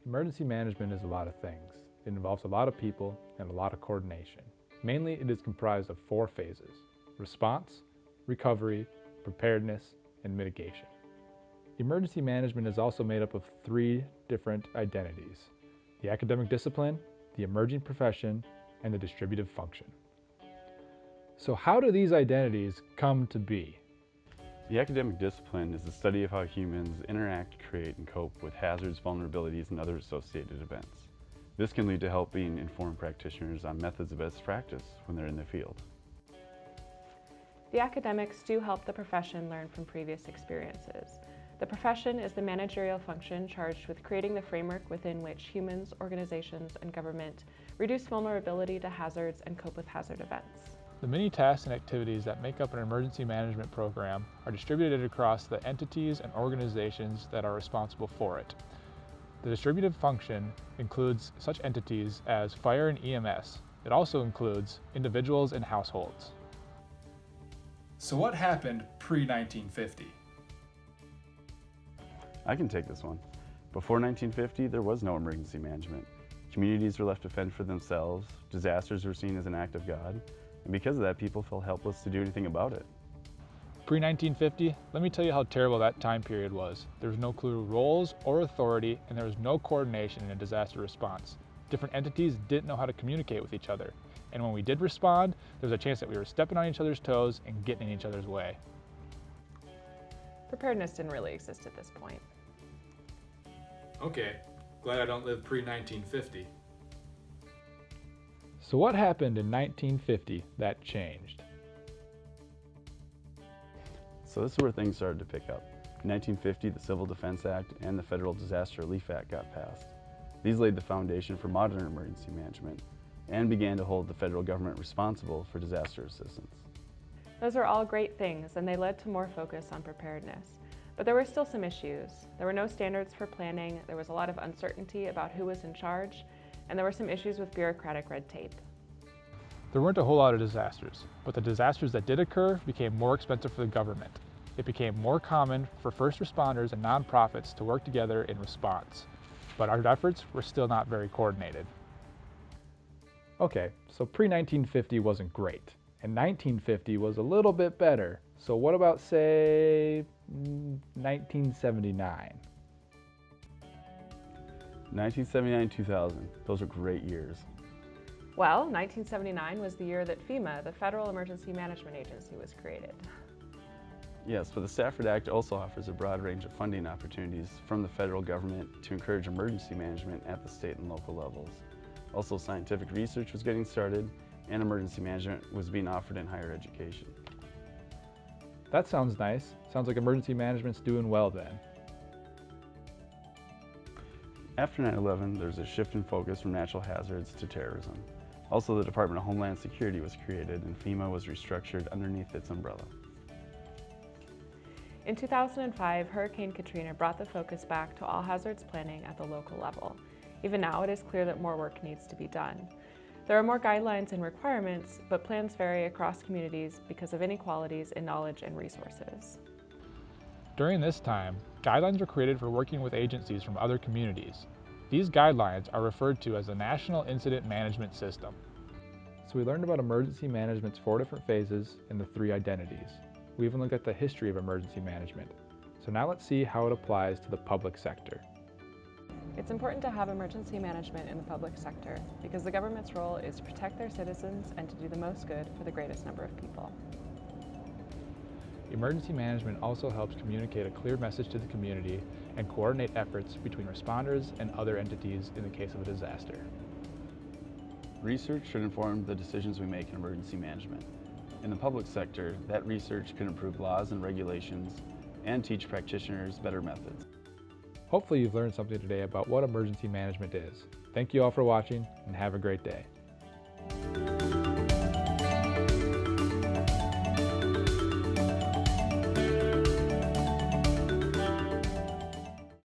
Emergency management is a lot of things. It involves a lot of people and a lot of coordination. Mainly, it is comprised of 4 phases: response, recovery, preparedness, and mitigation. Emergency management is also made up of 3 different identities: the academic discipline, the emerging profession, and the distributive function. So how do these identities come to be? The academic discipline is the study of how humans interact, create, and cope with hazards, vulnerabilities, and other associated events. This can lead to helping inform practitioners on methods of best practice when they're in the field. The academics do help the profession learn from previous experiences. The profession is the managerial function charged with creating the framework within which humans, organizations, and government reduce vulnerability to hazards and cope with hazard events. The many tasks and activities that make up an emergency management program are distributed across the entities and organizations that are responsible for it. The distributive function includes such entities as fire and EMS. It also includes individuals and households. So what happened pre-1950? I can take this one. Before 1950, there was no emergency management. Communities were left to fend for themselves, disasters were seen as an act of God, and because of that, people felt helpless to do anything about it. Pre-1950, let me tell you how terrible that time period was. There was no clear roles or authority, and there was no coordination in a disaster response. Different entities didn't know how to communicate with each other. And when we did respond, there was a chance that we were stepping on each other's toes and getting in each other's way. Preparedness didn't really exist at this point. Okay, glad I don't live pre-1950. So what happened in 1950 that changed? So this is where things started to pick up. In 1950, the Civil Defense Act and the Federal Disaster Relief Act got passed. These laid the foundation for modern emergency management and began to hold the federal government responsible for disaster assistance. Those are all great things, and they led to more focus on preparedness. But there were still some issues. There were no standards for planning, there was a lot of uncertainty about who was in charge, and there were some issues with bureaucratic red tape. There weren't a whole lot of disasters, but the disasters that did occur became more expensive for the government. It became more common for first responders and nonprofits to work together in response, but our efforts were still not very coordinated. Okay, so pre-1950 wasn't great, and 1950 was a little bit better. So what about, say, 1979? 1979-2000, those are great years. Well, 1979 was the year that FEMA, the Federal Emergency Management Agency, was created. Yes, but the Stafford Act also offers a broad range of funding opportunities from the federal government to encourage emergency management at the state and local levels. Also, scientific research was getting started, and emergency management was being offered in higher education. That sounds nice. Sounds like emergency management's doing well then. After 9/11, there was a shift in focus from natural hazards to terrorism. Also, the Department of Homeland Security was created, and FEMA was restructured underneath its umbrella. In 2005, Hurricane Katrina brought the focus back to all hazards planning at the local level. Even now, it is clear that more work needs to be done. There are more guidelines and requirements, but plans vary across communities because of inequalities in knowledge and resources. During this time, guidelines were created for working with agencies from other communities. These guidelines are referred to as the National Incident Management System. So we learned about emergency management's 4 different phases and the 3 identities. We even looked at the history of emergency management. So now let's see how it applies to the public sector. It's important to have emergency management in the public sector because the government's role is to protect their citizens and to do the most good for the greatest number of people. Emergency management also helps communicate a clear message to the community and coordinate efforts between responders and other entities in the case of a disaster. Research should inform the decisions we make in emergency management. In the public sector, that research can improve laws and regulations and teach practitioners better methods. Hopefully you've learned something today about what emergency management is. Thank you all for watching and have a great day.